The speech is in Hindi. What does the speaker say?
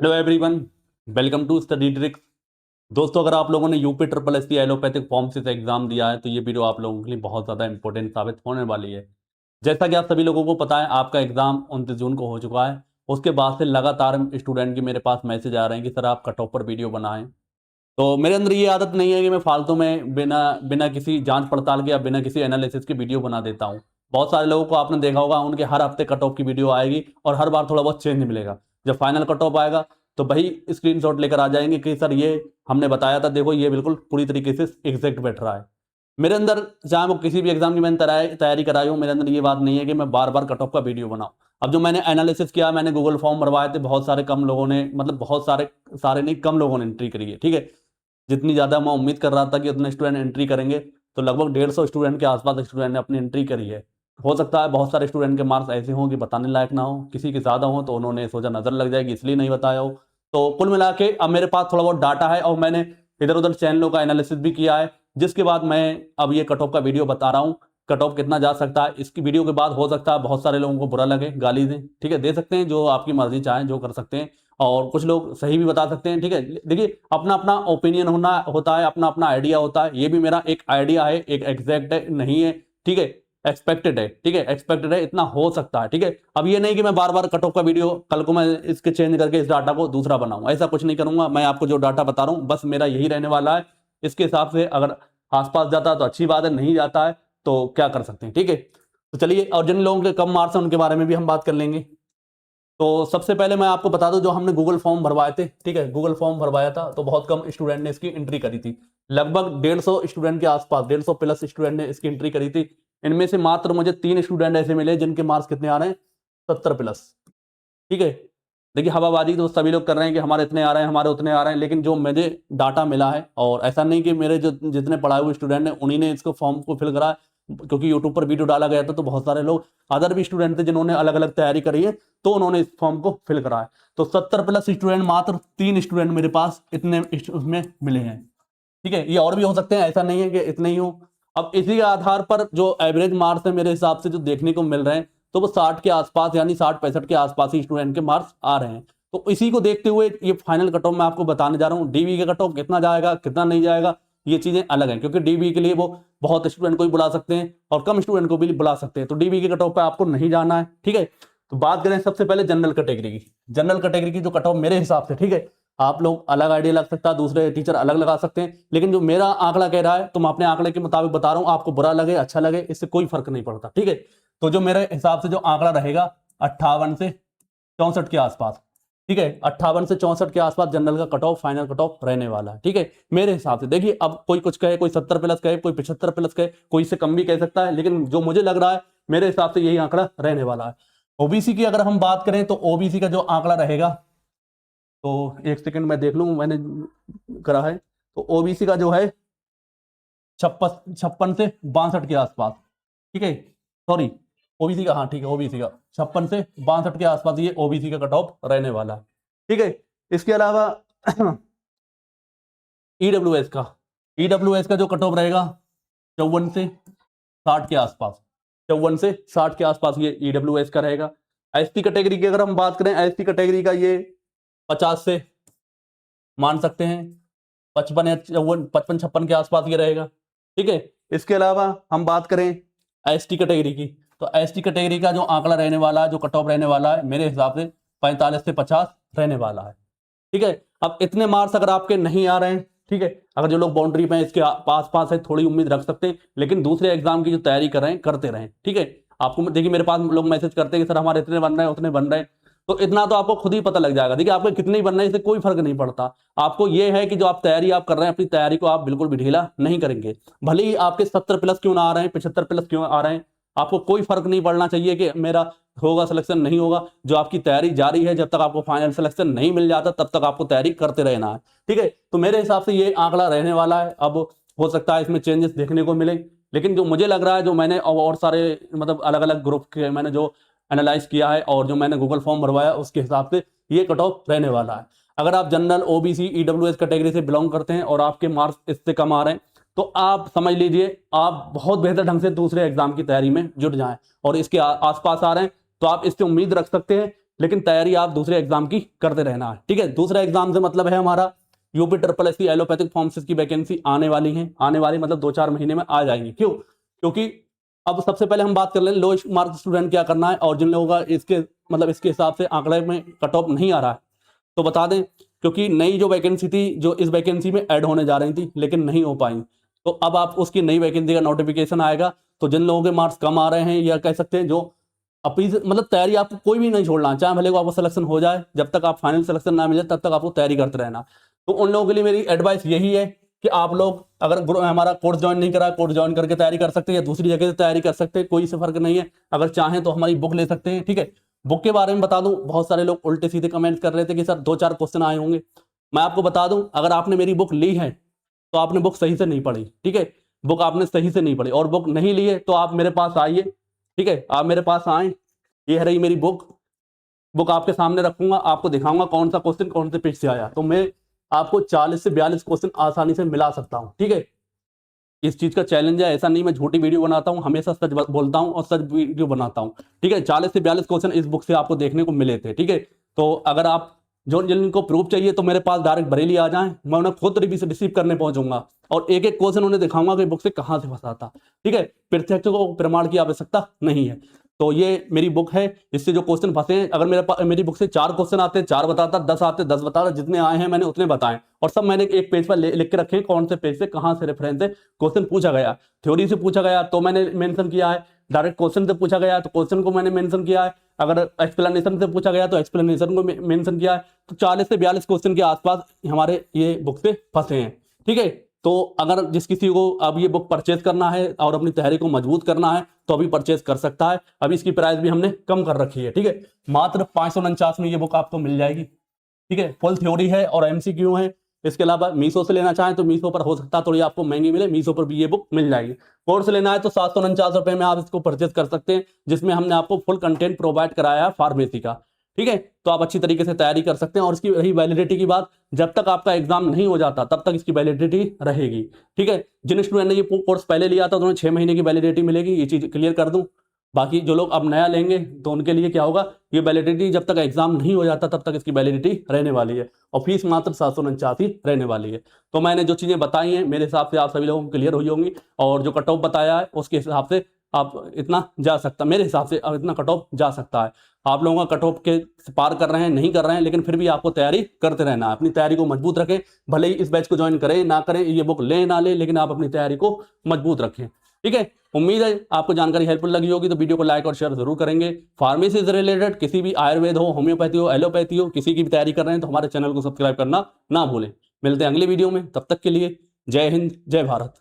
Hello everyone, welcome to study tricks. दोस्तों, अगर आप लोगों ने UP triple S C allopathic pharmacy से एग्जाम दिया है तो ये वीडियो आप लोगों के लिए बहुत ज़्यादा इंपॉर्टेंट साबित होने वाली है। जैसा कि आप सभी लोगों को पता है, आपका एग्जाम 29 जून को हो चुका है। उसके बाद से लगातार स्टूडेंट की मेरे पास मैसेज आ रहे हैं कि सर आप कट ऑफ पर वीडियो बनाएं। तो मेरे अंदर ये आदत नहीं है कि मैं फालतू में बिना बिना किसी जांच पड़ताल के या बिना किसी एनालिसिस की वीडियो बना देता हूँ। बहुत सारे लोगों को आपने देखा होगा, उनके हर हफ्ते कट ऑफ की वीडियो आएगी और हर बार थोड़ा बहुत चेंज मिलेगा। जब फाइनल कट ऑफ आएगा तो वही स्क्रीनशॉट लेकर आ जाएंगे कि सर ये हमने बताया था, देखो ये बिल्कुल पूरी तरीके से एग्जैक्ट बैठ रहा है। मेरे अंदर, चाहे वो किसी भी एग्जाम की मैंने तैयारी कराई हो, मेरे अंदर ये बात नहीं है कि मैं बार बार कट ऑफ का वीडियो बनाऊं। अब जो मैंने एनालिसिस किया, मैंने गूगल फॉर्म भरवाए थे, बहुत सारे कम लोगों ने, मतलब बहुत सारे सारे नहीं, कम लोगों ने एंट्री करी है। ठीक है, जितनी ज़्यादा मैं उम्मीद कर रहा था कि उतने स्टूडेंट एंट्री करेंगे, तो लगभग 150 स्टूडेंट के आसपास स्टूडेंट ने अपनी एंट्री करी है। हो सकता है बहुत सारे स्टूडेंट के मार्क्स ऐसे हों कि बताने लायक ना हो, किसी के ज़्यादा हो तो उन्होंने सोचा नज़र लग जाएगी इसलिए नहीं बताया हो। तो कुल मिला के अब मेरे पास थोड़ा बहुत डाटा है और मैंने इधर उधर चैनलों का एनालिसिस भी किया है, जिसके बाद मैं अब ये कट ऑफ का वीडियो बता रहा हूँ। कट ऑफ कितना जा सकता है, इसकी वीडियो के बाद हो सकता है बहुत सारे लोगों को बुरा लगे, गाली दें। ठीक है, दे सकते हैं, जो आपकी मर्जी चाहें जो कर सकते हैं। और कुछ लोग सही भी बता सकते हैं। ठीक है, देखिए, अपना अपना ओपिनियन होना होता है, अपना अपना आइडिया होता है। ये भी मेरा एक आइडिया है, एक एग्जैक्ट है नहीं है। ठीक है, एक्सपेक्टेड है। ठीक है, एक्सपेक्टेड है, इतना हो सकता है। ठीक है, अब ये नहीं कि मैं बार बार कट ऑफ का वीडियो, कल को मैं इसके चेंज करके इस डाटा को दूसरा बनाऊं, ऐसा कुछ नहीं करूंगा। मैं आपको जो डाटा बता रहा हूं बस मेरा यही रहने वाला है। इसके हिसाब से अगर आसपास जाता है तो अच्छी बात है, नहीं जाता है तो क्या कर सकते हैं। ठीक है, तो चलिए, और जिन लोगों के कम मार्क्स हैं उनके बारे में भी हम बात कर लेंगे। तो सबसे पहले मैं आपको बता दूं, जो हमने गूगल फॉर्म भरवाए थे, ठीक है, गूगल फॉर्म भरवाया था तो बहुत कम स्टूडेंट ने इसकी एंट्री करी थी। लगभग 150 स्टूडेंट के आसपास, 150 प्लस स्टूडेंट ने इसकी एंट्री करी थी। इनमें से मात्र मुझे 3 स्टूडेंट ऐसे मिले जिनके मार्क्स कितने आ रहे हैं, 70 प्लस। ठीक है, देखिए, हवाबाजी तो सभी लोग कर रहे हैं कि हमारे इतने आ रहे हैं, हमारे उतने आ रहे हैं, लेकिन जो मुझे डाटा मिला है, और ऐसा नहीं कि मेरे जो जितने पढ़ाए हुए स्टूडेंट हैं उन्हीं ने इसको फॉर्म को फिल करा, क्योंकि यूट्यूब पर वीडियो डाला गया था तो बहुत सारे लोग अदर भी स्टूडेंट थे जिन्होंने अलग अलग तैयारी करी है, तो उन्होंने इस फॉर्म को फिल करा है। तो 70 प्लस स्टूडेंट, मात्र 3 स्टूडेंट मेरे पास इतने उसमें मिले हैं। ठीक है, ये और भी हो सकते हैं, ऐसा नहीं है कि इतने ही हो। अब इसी के आधार पर जो एवरेज मार्क्स है मेरे हिसाब से जो देखने को मिल रहे हैं, तो वो 60 के आसपास, यानी 60-65 के आसपास ही स्टूडेंट के मार्क्स आ रहे हैं। तो इसी को देखते हुए ये फाइनल कट ऑफ मैं आपको बताने जा रहा हूँ। डीबी का कट ऑफ कितना जाएगा कितना नहीं जाएगा, ये चीजें अलग हैं, क्योंकि डीबी के लिए वो बहुत स्टूडेंट को भी बुला सकते हैं और कम स्टूडेंट को भी बुला सकते हैं। तो डीबी के कट ऑफ पे आपको नहीं जाना है। ठीक है, तो बात करें सबसे पहले जनरल कैटेगरी की। जनरल कैटेगरी की जो कट ऑफ मेरे हिसाब से, ठीक है, आप लोग अलग आइडिया लग सकता है, दूसरे टीचर अलग लगा सकते हैं, लेकिन जो मेरा आंकड़ा कह रहा है तो मैं अपने आंकड़े के मुताबिक बता रहा हूं। आपको बुरा लगे अच्छा लगे, इससे कोई फर्क नहीं पड़ता। ठीक है, तो जो मेरे हिसाब से जो आंकड़ा रहेगा, 58 से 64 के आसपास। ठीक है, 58 से 64 के आसपास जनरल का cut off, final cut off रहने वाला है। ठीक है, मेरे हिसाब से। देखिए, अब कोई कुछ कहे, कोई 70 प्लस कहे, कोई 75 प्लस कहे, कोई इससे कम भी कह सकता है, लेकिन जो मुझे लग रहा है मेरे हिसाब से यही आंकड़ा रहने वाला है। ओबीसी की अगर हम बात करें तो ओबीसी का जो आंकड़ा रहेगा, तो एक सेकंड मैं देख लूं, मैंने करा है, तो ओबीसी का जो है 56 से 62 के आसपास। ठीक है, सॉरी, ओबीसी का, हाँ ठीक है, ओबीसी का 56 से 62 के आसपास ये ओबीसी का कट ऑफ रहने वाला है। ठीक है, इसके अलावा ईडब्ल्यूएस का, ईडब्ल्यूएस का जो कट ऑफ रहेगा 54 से 60 के आसपास, 54 से 60 के आसपास ये ईडब्ल्यूएस का रहेगा। एसटी कैटेगरी की अगर हम बात करें, एसटी कैटेगरी का ये 50 से मान सकते हैं 55 या 55-56 के आसपास ये रहेगा। ठीक है, इसके अलावा हम बात करें एसटी कैटेगरी की, तो एसटी कैटेगरी का जो आंकड़ा रहने वाला है, जो कट ऑफ रहने वाला है, मेरे हिसाब से 45 से 50 रहने वाला है। ठीक है, अब इतने मार्क्स अगर आपके नहीं आ रहे हैं, ठीक है, अगर जो लोग बाउंड्री पे इसके पास पास है, थोड़ी उम्मीद रख सकते हैं, लेकिन दूसरे एग्जाम की जो तैयारी कर रहे हैं करते रहें। ठीक है, आपको देखिए, मेरे पास लोग मैसेज करते हैं कि सर हमारे इतने बन रहे हैं, उतने बन रहे हैं, तो इतना तो आपको खुद ही पता लग जाएगा। देखिए, आपके कितने ही बन रहे हैं इससे कोई फर्क नहीं पड़ता। आपको यह है कि जो आप तैयारी आप कर रहे हैं, अपनी तैयारी को आप बिल्कुल भी ढीला नहीं करेंगे। भले ही आपके 70 प्लस क्यों ना आ रहे हैं, 75 प्लस क्यों आ रहे हैं, आपको कोई फर्क नहीं पड़ना चाहिए कि मेरा होगा सिलेक्शन नहीं होगा। जो आपकी तैयारी जारी है, जब तक आपको फाइनल सिलेक्शन नहीं मिल जाता तब तक आपको तैयारी करते रहना है। ठीक है, तो मेरे हिसाब से ये आंकड़ा रहने वाला है। अब हो सकता है इसमें चेंजेस देखने को मिले, लेकिन जो मुझे लग रहा है, जो मैंने और सारे मतलब अलग अलग ग्रुप के मैंने जो एनालाइज किया है और जो मैंने गूगल फॉर्म भरवाया, उसके हिसाब से ये कट ऑफ रहने वाला है। अगर आप जनरल, ओबीसी, ईडब्ल्यूएस कैटेगरी से बिलोंग करते हैं और आपके मार्क्स इससे कम आ रहे हैं, तो आप समझ लीजिए आप बहुत बेहतर ढंग से दूसरे एग्जाम की तैयारी में जुट जाएं, और इसके आसपास आ रहे हैं तो आप इससे उम्मीद रख सकते हैं। लेकिन तैयारी आप दूसरे एग्जाम की करते रहना है, ठीक है। दूसरा एग्जाम से मतलब है हमारा UP triple S C allopathic pharmacist की वैकेंसी आने वाली है, आने वाली मतलब 2-4 महीने में आ जाएंगी। क्यों? क्योंकि अब सबसे पहले हम बात कर लें लो मार्क स्टूडेंट क्या करना है, और जिन लोगों का इसके मतलब इसके हिसाब से आंकड़े में कट ऑफ नहीं आ रहा है तो बता दें, क्योंकि नई जो वैकेंसी थी जो इस वैकेंसी में ऐड होने जा रही थी लेकिन नहीं हो पाई, तो अब आप उसकी नई वैकेंसी का नोटिफिकेशन आएगा। तो जिन लोगों के मार्क्स कम आ रहे हैं या कह सकते हैं जो अपनी मतलब तैयारी आपको कोई भी नहीं छोड़ना, चाहे भले को आपको सिलेक्शन हो जाए, जब तक आप फाइनल सिलेक्शन ना मिले तब तक आपको तैयारी करते रहना। तो उन लोगों के लिए मेरी एडवाइस यही है कि आप लोग अगर हमारा कोर्स ज्वाइन नहीं करा, कोर्स ज्वाइन करके तैयारी कर सकते हैं या दूसरी जगह से तैयारी कर सकते हैं, कोई से फर्क नहीं है। अगर चाहें तो हमारी बुक ले सकते हैं, ठीक है। बुक के बारे में बता दूं, बहुत सारे लोग उल्टे सीधे कमेंट कर रहे थे कि सर 2-4 क्वेश्चन आए होंगे। मैं आपको बता दूं, अगर आपने मेरी बुक ली है तो आपने बुक सही से नहीं पढ़ी, ठीक है। बुक आपने सही से नहीं पढ़ी, और बुक नहीं ली है तो आप मेरे पास आइए, ठीक है। आप मेरे पास आए, ये है रही मेरी बुक, बुक आपके सामने रखूंगा, आपको दिखाऊंगा कौन सा क्वेश्चन कौन से पेज से आया, तो मैं आपको 40 से 42 क्वेश्चन आसानी से मिला सकता हूं, ठीक है। इस चीज का चैलेंज है, ऐसा नहीं मैं झूठी वीडियो बनाता हूं, हमेशा सच बोलता हूं और सच वीडियो बनाता हूं, ठीक है। 40 से 42 क्वेश्चन इस बुक से आपको देखने को मिले थे, ठीक है। तो अगर आप जो जिनको प्रूफ चाहिए तो मेरे पास डायरेक्ट बरेली आ जाएं, मैं उन्हें खुद रिसीव करने पहुंचूंगा और एक एक क्वेश्चन उन्हें दिखाऊंगा कि बुक से कहां से फंसा था, ठीक है। प्रत्यक्ष को प्रमाण की आवश्यकता नहीं है। तो ये मेरी बुक है, इससे जो क्वेश्चन फंसे हैं, अगर मेरी बुक से 4 क्वेश्चन आते हैं 4 बताता, 10 आते 10 बताता, जितने आए हैं मैंने उतने बताए, और सब मैंने एक पेज पर लिख के रखे हैं कौन से पेज से कहां से रेफरेंस से क्वेश्चन पूछा गया। थ्योरी से पूछा गया तो मैंने मेंशन किया है, डायरेक्ट क्वेश्चन से पूछा गया तो क्वेश्चन को मैंने मेंशन किया है, अगर एक्सप्लेनेशन से पूछा गया तो एक्सप्लेनेशन को मेंशन किया है। तो 40 से 42 क्वेश्चन के आसपास हमारे ये बुक से फंसे हैं, ठीक है। तो अगर जिस किसी को अब ये बुक परचेज करना है और अपनी तैयारी को मजबूत करना है तो अभी परचेज कर सकता है। अभी इसकी प्राइस भी हमने कम कर रखी है, ठीक है। मात्र 549 में ये बुक आपको मिल जाएगी, ठीक है। फुल थ्योरी है और एमसीक्यू है। इसके अलावा मीशो से लेना चाहें तो मीशो पर हो सकता है थोड़ी आपको महंगी मिले, मीशो पर भी ये बुक मिल जाएगी। कोर्स लेना है तो 749 रुपए में आप इसको परचेज कर सकते हैं, जिसमें हमने आपको फुल कंटेंट प्रोवाइड कराया है फार्मेसी का, ठीक है। तो आप अच्छी तरीके से तैयारी कर सकते हैं। और इसकी रही वैलिडिटी की बात, जब तक आपका एग्जाम नहीं हो जाता तब तक इसकी वैलिडिटी रहेगी, ठीक है। जिन स्टूडेंट ने ये कोर्स पहले लिया था तो उन्हें 6 महीने की वैलिडिटी मिलेगी, ये चीज क्लियर कर दूं। बाकी जो लोग अब नया लेंगे तो उनके लिए क्या होगा, ये वैलिडिटी जब तक एग्जाम नहीं हो जाता तब तक इसकी वैलिडिटी रहने वाली है, और फीस मात्र 749 ही रहने वाली है। तो मैंने जो चीजें बताई हैं मेरे हिसाब से आप सभी लोगों को क्लियर हुई होंगी, और जो कट ऑफ बताया है उसके हिसाब से आप इतना जा सकता, मेरे हिसाब से अब इतना कट ऑफ जा सकता है। आप लोगों का कट ऑफ के पार कर रहे हैं नहीं कर रहे हैं, लेकिन फिर भी आपको तैयारी करते रहना है, अपनी तैयारी को मजबूत रखें। भले ही इस बैच को ज्वाइन करें ना करें, ये बुक लें ना लें, लेकिन आप अपनी तैयारी को मजबूत रखें, ठीक है। उम्मीद है आपको जानकारी हेल्पफुल लगी होगी, तो वीडियो को लाइक और शेयर जरूर करेंगे। फार्मेसी से रिलेटेड किसी भी आयुर्वेद हो, होम्योपैथी हो, एलोपैथी हो, किसी की भी तैयारी कर रहे हैं तो हमारे चैनल को सब्सक्राइब करना ना भूलें। मिलते हैं अगले वीडियो में, तब तक के लिए जय हिंद जय भारत।